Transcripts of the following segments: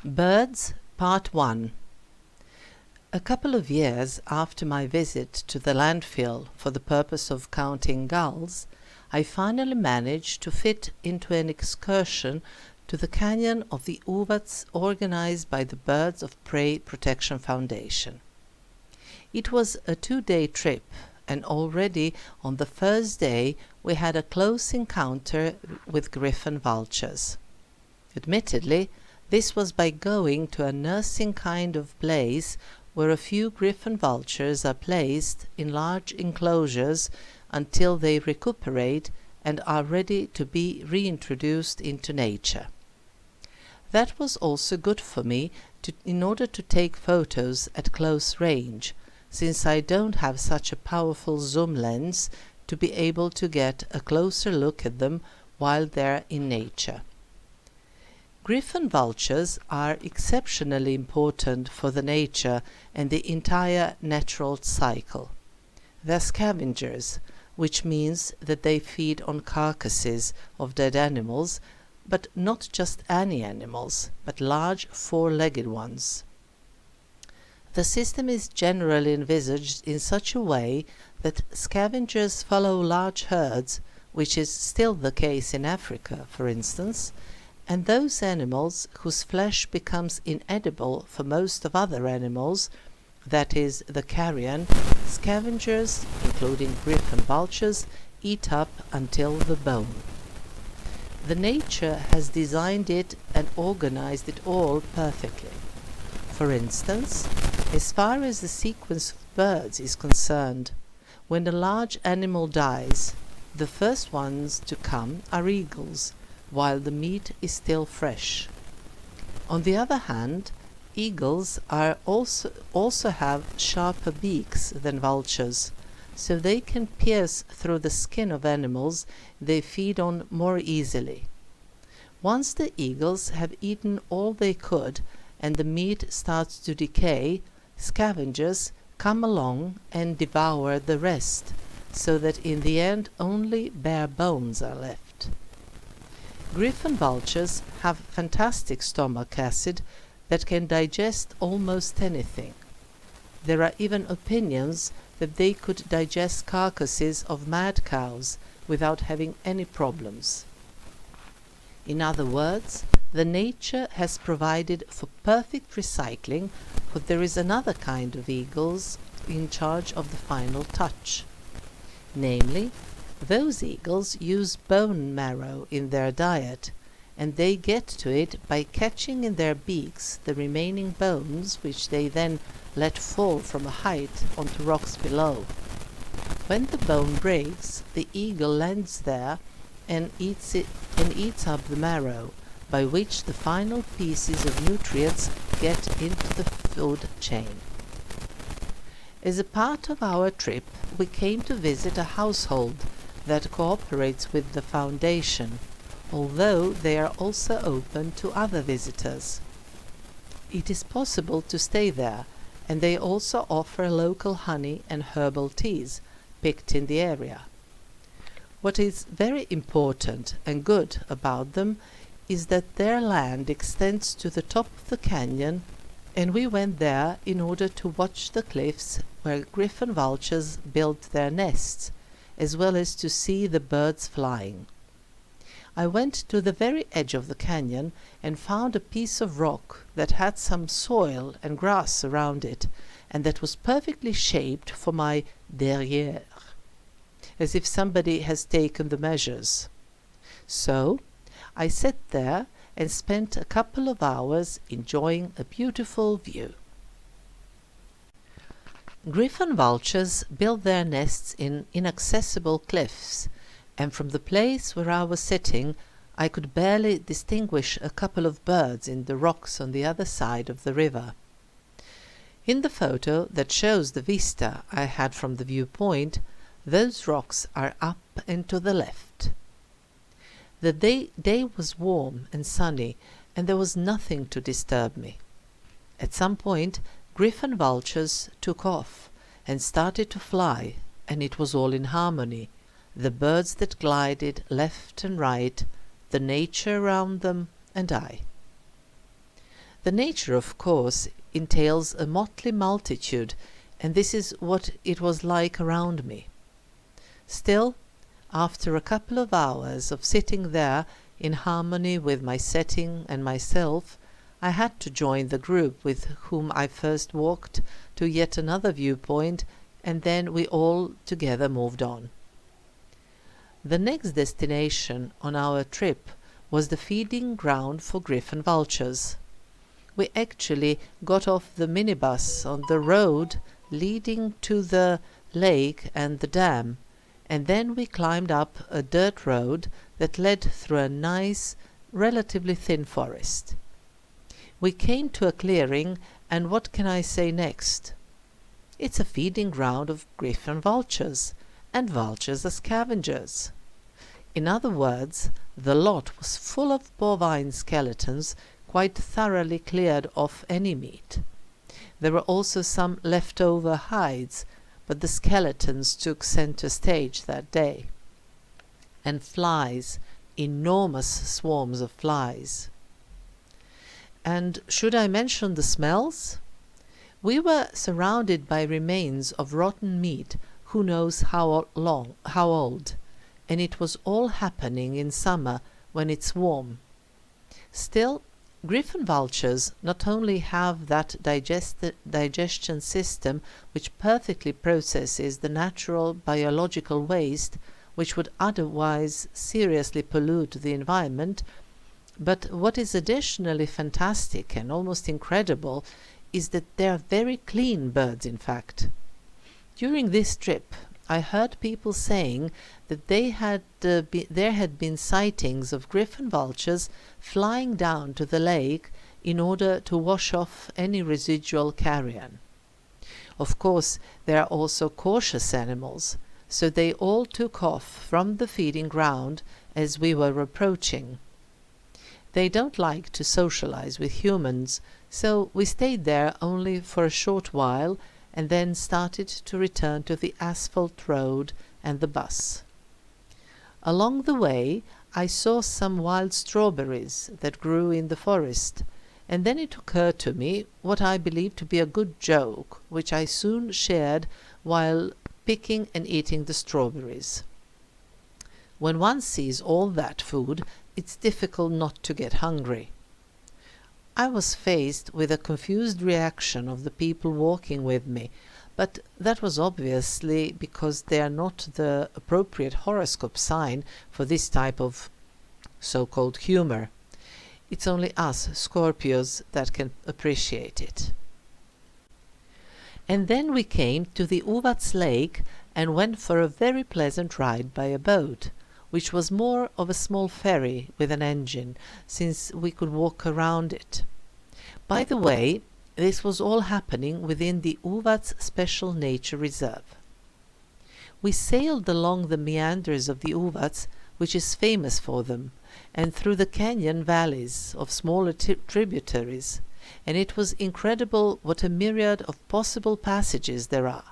Birds, Part 1. A couple of years after my visit to the landfill for the purpose of counting gulls, I finally managed to fit into an excursion to the canyon of the Uvats organized by the Birds of Prey Protection Foundation. It was a 2-day trip, and already on the first day we had a close encounter with griffon vultures. Admittedly, this was by going to a nursing kind of place where a few griffon vultures are placed in large enclosures until they recuperate and are ready to be reintroduced into nature. That was also good for me in order to take photos at close range, since I don't have such a powerful zoom lens to be able to get a closer look at them while they're in nature. Griffon vultures are exceptionally important for the nature and the entire natural cycle. They're scavengers, which means that they feed on carcasses of dead animals, but not just any animals, but large four-legged ones. The system is generally envisaged in such a way that scavengers follow large herds, which is still the case in Africa, for instance, and those animals whose flesh becomes inedible for most of other animals, that is, the carrion, scavengers, including griffon vultures, eat up until the bone. The nature has designed it and organized it all perfectly. For instance, as far as the sequence of birds is concerned, when a large animal dies, the first ones to come are eagles, while the meat is still fresh. On the other hand, eagles also have sharper beaks than vultures, so they can pierce through the skin of animals they feed on more easily. Once the eagles have eaten all they could and the meat starts to decay, scavengers come along and devour the rest, so that in the end only bare bones are left. Griffon vultures have fantastic stomach acid that can digest almost anything. There are even opinions that they could digest carcasses of mad cows without having any problems. In other words, the nature has provided for perfect recycling, but there is another kind of eagles in charge of the final touch. Namely, those eagles use bone marrow in their diet, and they get to it by catching in their beaks the remaining bones, which they then let fall from a height onto rocks below. When the bone breaks, the eagle lands there and eats up the marrow, by which the final pieces of nutrients get into the food chain. As a part of our trip, we came to visit a household that cooperates with the foundation, although they are also open to other visitors. It is possible to stay there, and they also offer local honey and herbal teas picked in the area. What is very important and good about them is that their land extends to the top of the canyon, and we went there in order to watch the cliffs where griffon vultures build their nests, as well as to see the birds flying. I went to the very edge of the canyon and found a piece of rock that had some soil and grass around it, and that was perfectly shaped for my derrière, as if somebody has taken the measures. So I sat there and spent a couple of hours enjoying a beautiful view. Griffon vultures build their nests in inaccessible cliffs, and from the place where I was sitting I could barely distinguish a couple of birds in the rocks on the other side of the river. In the photo that shows the vista I had from the viewpoint, those rocks are up and to the left. The day was warm and sunny, and there was nothing to disturb me. At some point, griffon vultures took off and started to fly, and it was all in harmony. The birds that glided left and right, the nature around them, and I. The nature, of course, entails a motley multitude, and this is what it was like around me. Still, after a couple of hours of sitting there in harmony with my setting and myself, I had to join the group with whom I first walked to yet another viewpoint, and then we all together moved on. The next destination on our trip was the feeding ground for griffon vultures. We actually got off the minibus on the road leading to the lake and the dam, and then we climbed up a dirt road that led through a nice, relatively thin forest. We came to a clearing, and what can I say next? It's a feeding ground of griffon vultures, and vultures are scavengers. In other words, the lot was full of bovine skeletons, quite thoroughly cleared of any meat. There were also some leftover hides, but the skeletons took center stage that day. And flies, enormous swarms of flies. And should I mention the smells? We were surrounded by remains of rotten meat, who knows how old, and it was all happening in summer when it's warm. Still, griffon vultures not only have that digestion system which perfectly processes the natural biological waste which would otherwise seriously pollute the environment, but what is additionally fantastic and almost incredible is that they are very clean birds, in fact. During this trip, I heard people saying that there had been sightings of griffon vultures flying down to the lake in order to wash off any residual carrion. Of course, there are also cautious animals, so they all took off from the feeding ground as we were approaching. They don't like to socialize with humans, so we stayed there only for a short while and then started to return to the asphalt road and the bus. Along the way, I saw some wild strawberries that grew in the forest, and then it occurred to me what I believed to be a good joke, which I soon shared while picking and eating the strawberries. When one sees all that food, it's difficult not to get hungry. I was faced with a confused reaction of the people walking with me, but that was obviously because they are not the appropriate horoscope sign for this type of so-called humor. It's only us Scorpios that can appreciate it. And then we came to the Uvats Lake and went for a very pleasant ride by a boat, which was more of a small ferry with an engine, since we could walk around it. By the way, this was all happening within the Uvats Special Nature Reserve. We sailed along the meanders of the Uvats, which is famous for them, and through the canyon valleys of smaller tributaries, and it was incredible what a myriad of possible passages there are.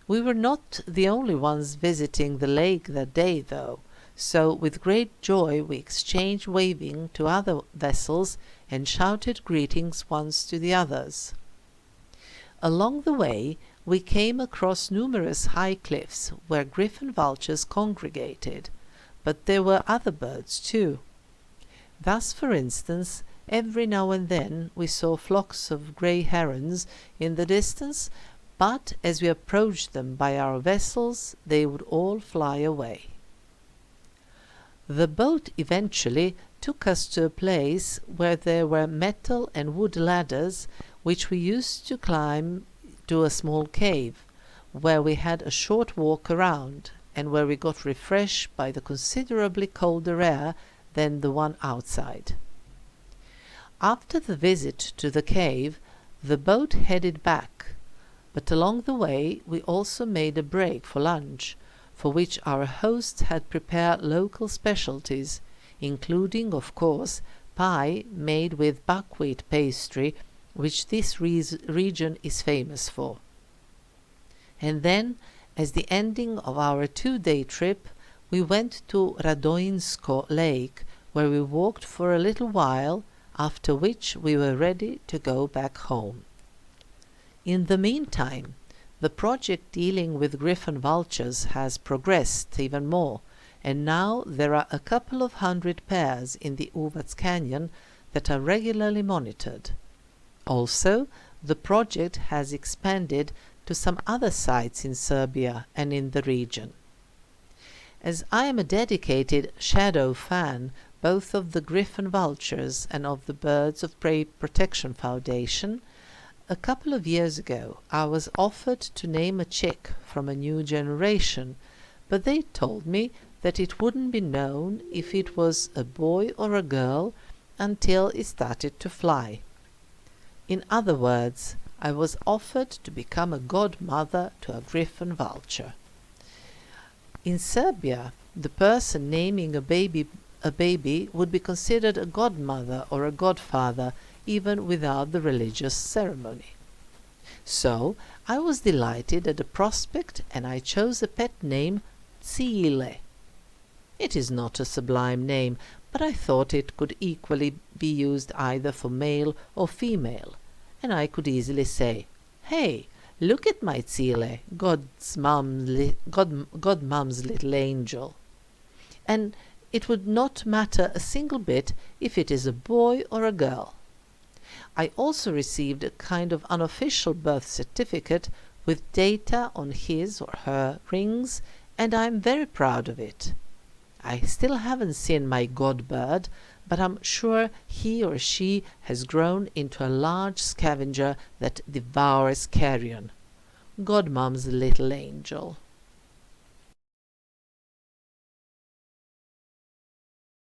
We were not the only ones visiting the lake that day, though, so with great joy we exchanged waving to other vessels and shouted greetings once to the others. Along the way we came across numerous high cliffs where griffon vultures congregated, but there were other birds too. Thus, for instance, every now and then we saw flocks of grey herons in the distance, but as we approached them by our vessels, they would all fly away. The boat eventually took us to a place where there were metal and wood ladders which we used to climb to a small cave, where we had a short walk around and where we got refreshed by the considerably colder air than the one outside. After the visit to the cave, the boat headed back, but along the way we also made a break for lunch, for which our hosts had prepared local specialties, including, of course, pie made with buckwheat pastry, which this region is famous for. And then, as the ending of our 2-day trip, we went to Radoinsko Lake, where we walked for a little while, after which we were ready to go back home. In the meantime, the project dealing with griffon vultures has progressed even more, and now there are a couple of 100 pairs in the Uvats Canyon that are regularly monitored. Also, the project has expanded to some other sites in Serbia and in the region. As I am a dedicated shadow fan both of the Griffon Vultures and of the Birds of Prey Protection Foundation, a couple of years ago I was offered to name a chick from a new generation, but they told me that it wouldn't be known if it was a boy or a girl until it started to fly. In other words, I was offered to become a godmother to a griffon vulture. In Serbia, the person naming a baby would be considered a godmother or a godfather even without the religious ceremony. So I was delighted at the prospect, and I chose a pet name, Cile. It is not a sublime name, but I thought it could equally be used either for male or female, and I could easily say, "Hey, look at my Cile, Godmom's little angel." And it would not matter a single bit if it is a boy or a girl. I also received a kind of unofficial birth certificate with data on his or her rings, and I am very proud of it. I still haven't seen my godbird, but I'm sure he or she has grown into a large scavenger that devours carrion. Godmom's little angel.